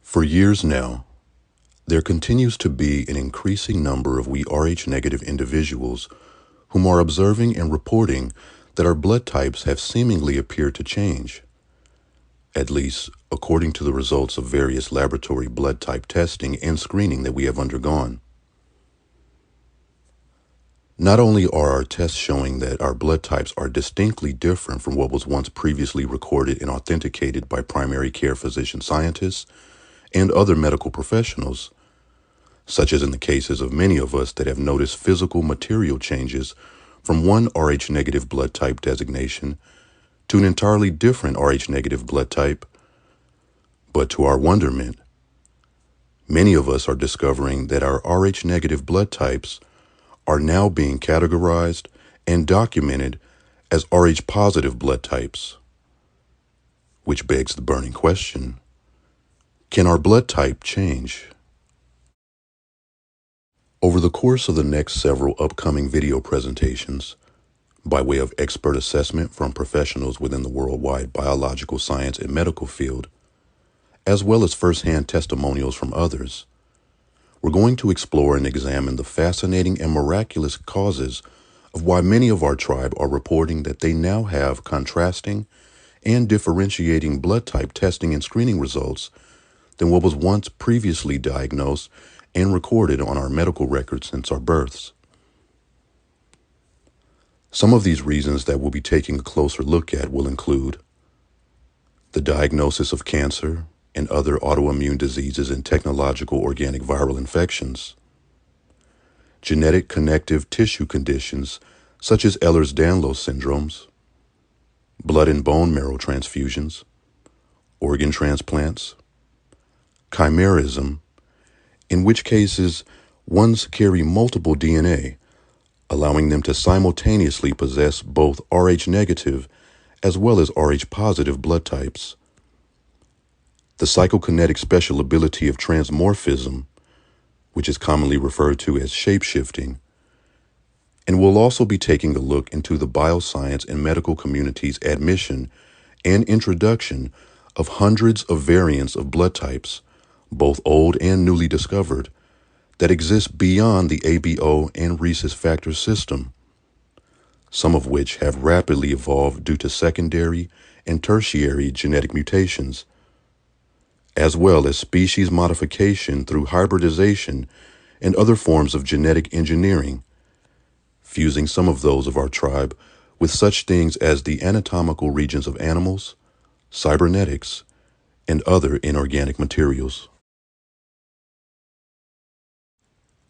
For years now, there continues to be an increasing number of we Rh-negative individuals whom are observing and reporting that our blood types have seemingly appeared to change, at least according to the results of various laboratory blood type testing and screening that we have undergone. Not only are our tests showing that our blood types are distinctly different from what was once previously recorded and authenticated by primary care physician scientists and other medical professionals, such as in the cases of many of us that have noticed physical material changes from one Rh-negative blood type designation to an entirely different Rh-negative blood type. But to our wonderment, many of us are discovering that our Rh-negative blood types are now being categorized and documented as Rh-positive blood types, which begs the burning question, can our blood type change? Over the course of the next several upcoming video presentations, by way of expert assessment from professionals within the worldwide biological science and medical field, as well as first-hand testimonials from others, we're going to explore and examine the fascinating and miraculous causes of why many of our tribe are reporting that they now have contrasting and differentiating blood type testing and screening results than what was once previously diagnosed and recorded on our medical records since our births. Some of these reasons that we'll be taking a closer look at will include the diagnosis of cancer and other autoimmune diseases and technological organic viral infections, genetic connective tissue conditions such as Ehlers-Danlos syndromes, blood and bone marrow transfusions, organ transplants, chimerism, in which cases ones carry multiple DNA, allowing them to simultaneously possess both Rh-negative as well as Rh-positive blood types. The psychokinetic special ability of transmorphism, which is commonly referred to as shapeshifting, and we'll also be taking a look into the bioscience and medical community's admission and introduction of hundreds of variants of blood types, both old and newly discovered, that exist beyond the ABO and rhesus factor system, some of which have rapidly evolved due to secondary and tertiary genetic mutations, as well as species modification through hybridization and other forms of genetic engineering, fusing some of those of our tribe with such things as the anatomical regions of animals, cybernetics, and other inorganic materials.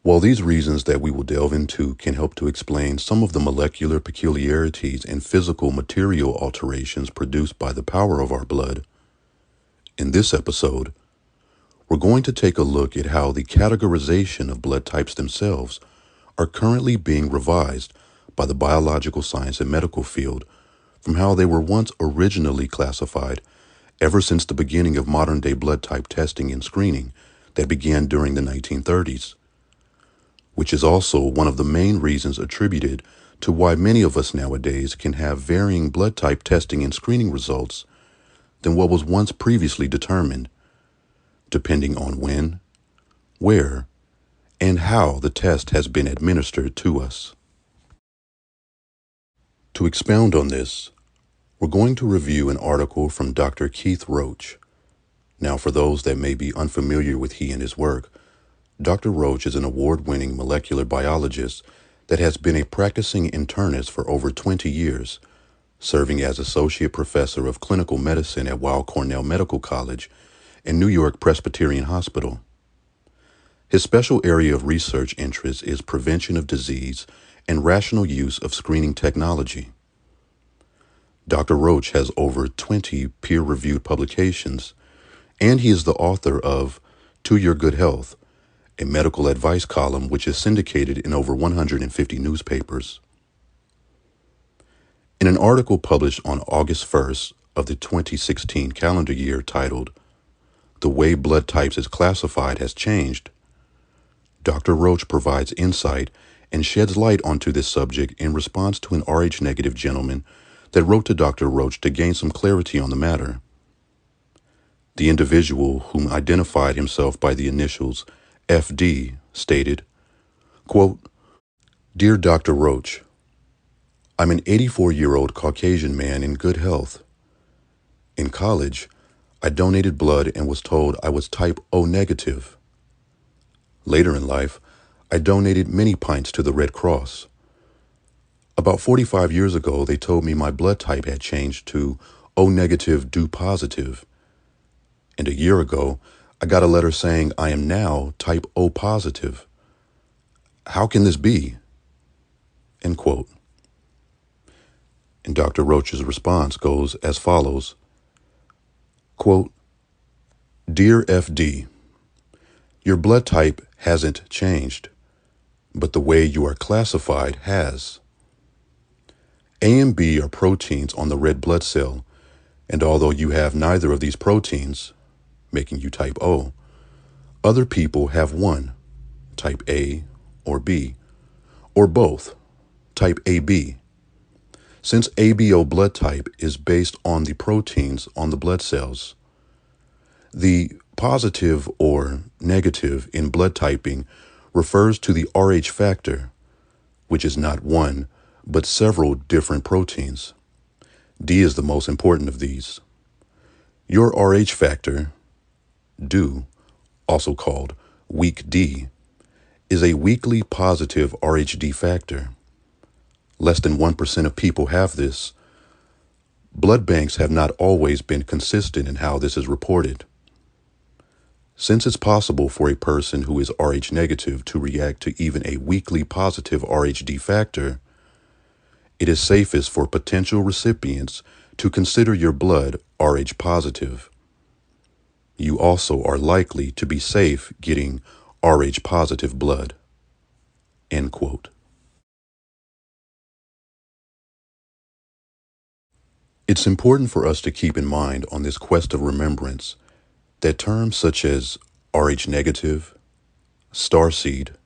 While these reasons that we will delve into can help to explain some of the molecular peculiarities and physical material alterations produced by the power of our blood, in this episode, we're going to take a look at how the categorization of blood types themselves are currently being revised by the biological science and medical field from how they were once originally classified ever since the beginning of modern-day blood type testing and screening that began during the 1930s. Which is also one of the main reasons attributed to why many of us nowadays can have varying blood type testing and screening results than what was once previously determined, depending on when, where, and how the test has been administered to us. To expound on this, we're going to review an article from Dr. Keith Roach. Now, for those that may be unfamiliar with he and his work, Dr. Roach is an award-winning molecular biologist that has been a practicing internist for over 20 years, serving as associate professor of clinical medicine at Weill Cornell Medical College and New York Presbyterian Hospital. His special area of research interest is prevention of disease and rational use of screening technology. Dr. Roach has over 20 peer-reviewed publications, and he is the author of To Your Good Health, a medical advice column which is syndicated in over 150 newspapers. In an article published on August 1st of the 2016 calendar year titled, The Way Blood Types is Classified Has Changed, Dr. Roach provides insight and sheds light onto this subject in response to an Rh-negative gentleman that wrote to Dr. Roach to gain some clarity on the matter. The individual, whom identified himself by the initials FD, stated, quote, "Dear Dr. Roach, I'm an 84-year-old Caucasian man in good health. In college, I donated blood and was told I was type O negative. Later in life, I donated many pints to the Red Cross. About 45 years ago, they told me my blood type had changed to O negative due positive. And a year ago, I got a letter saying I am now type O positive. How can this be?" End quote. And Dr. Roach's response goes as follows, quote, "Dear FD, your blood type hasn't changed, but the way you are classified has. A and B are proteins on the red blood cell, and although you have neither of these proteins, making you type O, other people have one, type A or B, or both, type AB. Since ABO blood type is based on the proteins on the blood cells, the positive or negative in blood typing refers to the Rh factor, which is not one, but several different proteins. D is the most important of these. Your Rh factor, DO, also called weak D, is a weakly positive Rhd factor. Less than 1% of people have this. Blood banks have not always been consistent in how this is reported. Since it's possible for a person who is Rh negative to react to even a weakly positive Rhd factor, it is safest for potential recipients to consider your blood Rh positive. You also are likely to be safe getting Rh positive blood." End quote. It's important for us to keep in mind on this quest of remembrance that terms such as Rh negative, starseed,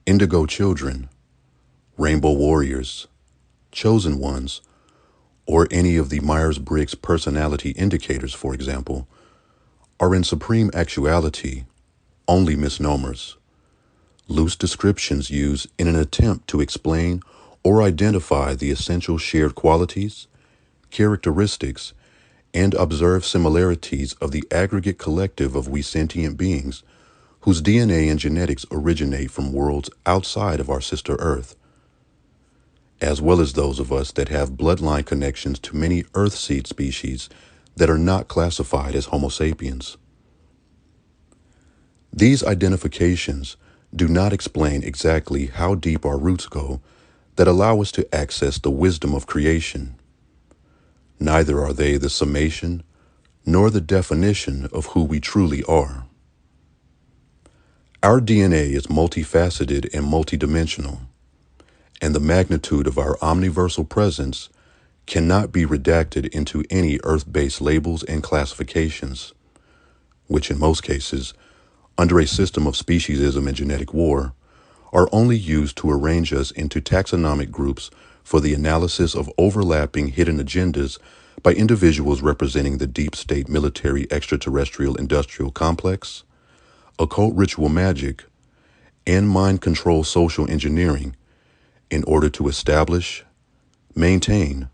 indigo children, rainbow warriors, chosen ones, or any of the Myers-Briggs personality indicators, for example, are in supreme actuality only misnomers, loose descriptions used in an attempt to explain or identify the essential shared qualities, characteristics, and observed similarities of the aggregate collective of we sentient beings whose DNA and genetics originate from worlds outside of our sister Earth, as well as those of us that have bloodline connections to many Earthseed species that are not classified as Homo sapiens. These identifications do not explain exactly how deep our roots go that allow us to access the wisdom of creation. Neither are they the summation nor the definition of who we truly are. Our DNA is multifaceted and multidimensional, and the magnitude of our omniversal presence cannot be redacted into any Earth-based labels and classifications, which in most cases, under a system of speciesism and genetic war, are only used to arrange us into taxonomic groups for the analysis of overlapping hidden agendas by individuals representing the deep state military extraterrestrial industrial complex, occult ritual magic, and mind control social engineering in order to establish, maintain,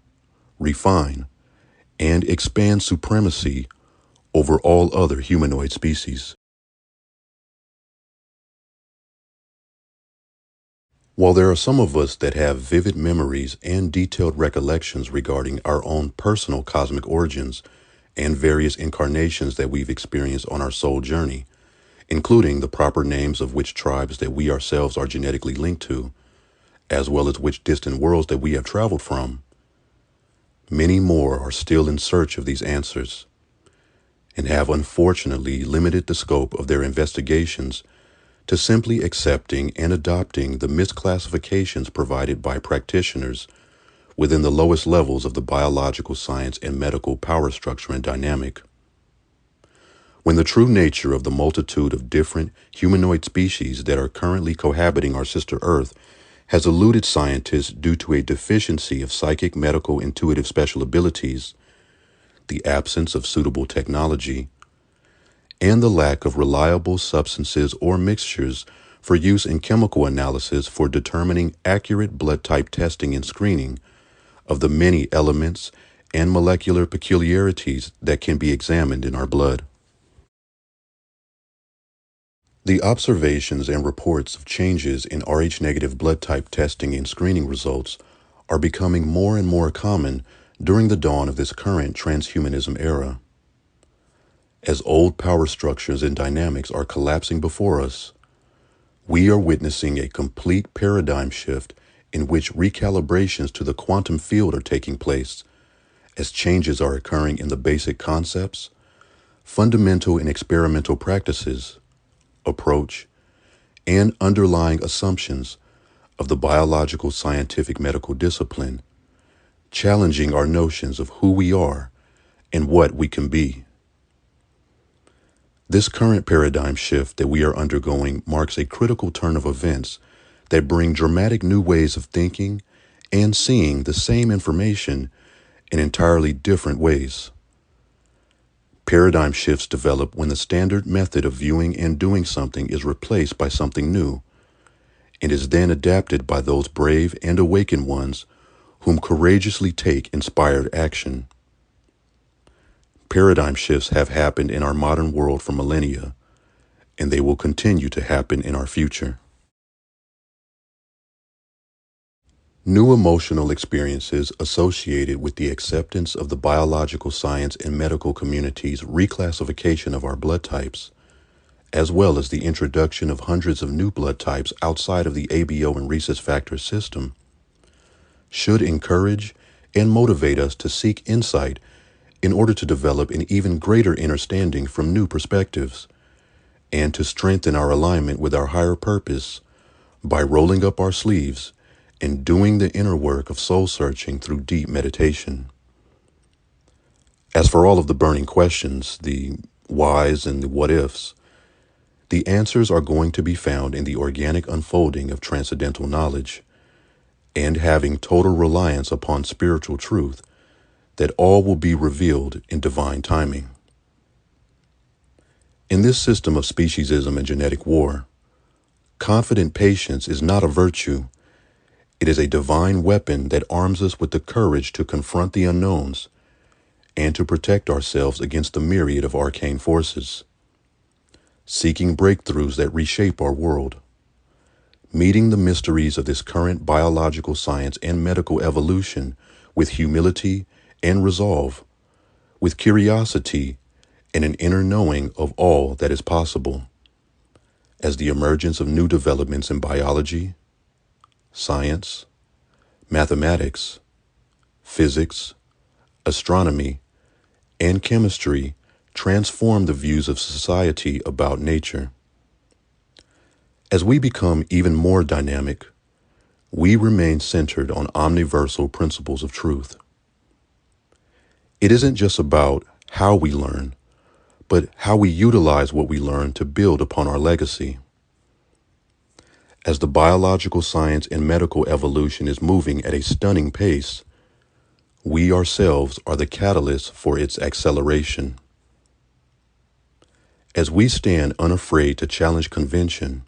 refine, and expand supremacy over all other humanoid species. While there are some of us that have vivid memories and detailed recollections regarding our own personal cosmic origins and various incarnations that we've experienced on our soul journey, including the proper names of which tribes that we ourselves are genetically linked to, as well as which distant worlds that we have traveled from, many more are still in search of these answers and have unfortunately limited the scope of their investigations to simply accepting and adopting the misclassifications provided by practitioners within the lowest levels of the biological science and medical power structure and dynamic. When the true nature of the multitude of different humanoid species that are currently cohabiting our sister Earth has eluded scientists due to a deficiency of psychic, medical, intuitive special abilities, the absence of suitable technology, and the lack of reliable substances or mixtures for use in chemical analysis for determining accurate blood type testing and screening of the many elements and molecular peculiarities that can be examined in our blood. The observations and reports of changes in Rh-negative blood type testing and screening results are becoming more and more common during the dawn of this current transhumanism era. As old power structures and dynamics are collapsing before us, we are witnessing a complete paradigm shift in which recalibrations to the quantum field are taking place as changes are occurring in the basic concepts, fundamental and experimental practices, approach, and underlying assumptions of the biological scientific medical discipline, challenging our notions of who we are and what we can be. This current paradigm shift that we are undergoing marks a critical turn of events that bring dramatic new ways of thinking and seeing the same information in entirely different ways. Paradigm shifts develop when the standard method of viewing and doing something is replaced by something new, and is then adapted by those brave and awakened ones whom courageously take inspired action. Paradigm shifts have happened in our modern world for millennia, and they will continue to happen in our future. New emotional experiences associated with the acceptance of the biological science and medical community's reclassification of our blood types, as well as the introduction of hundreds of new blood types outside of the ABO and rhesus factor system, should encourage and motivate us to seek insight in order to develop an even greater understanding from new perspectives, and to strengthen our alignment with our higher purpose by rolling up our sleeves and doing the inner work of soul searching through deep meditation. As for all of the burning questions, the whys and the what ifs, the answers are going to be found in the organic unfolding of transcendental knowledge, and having total reliance upon spiritual truth, that all will be revealed in divine timing. In this system of speciesism and genetic war, confident patience is not a virtue. It is a divine weapon that arms us with the courage to confront the unknowns and to protect ourselves against the myriad of arcane forces, seeking breakthroughs that reshape our world, meeting the mysteries of this current biological science and medical evolution with humility and resolve, with curiosity and an inner knowing of all that is possible, as the emergence of new developments in biology, science, mathematics, physics, astronomy, and chemistry transform the views of society about nature. As we become even more dynamic, we remain centered on omniversal principles of truth. It isn't just about how we learn, but how we utilize what we learn to build upon our legacy. As the biological science and medical evolution is moving at a stunning pace, we ourselves are the catalyst for its acceleration. As we stand unafraid to challenge convention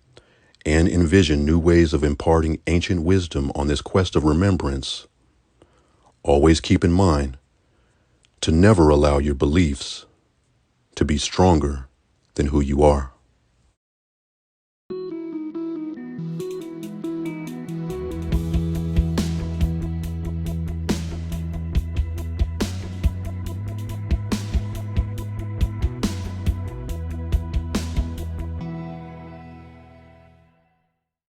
and envision new ways of imparting ancient wisdom on this quest of remembrance, always keep in mind to never allow your beliefs to be stronger than who you are.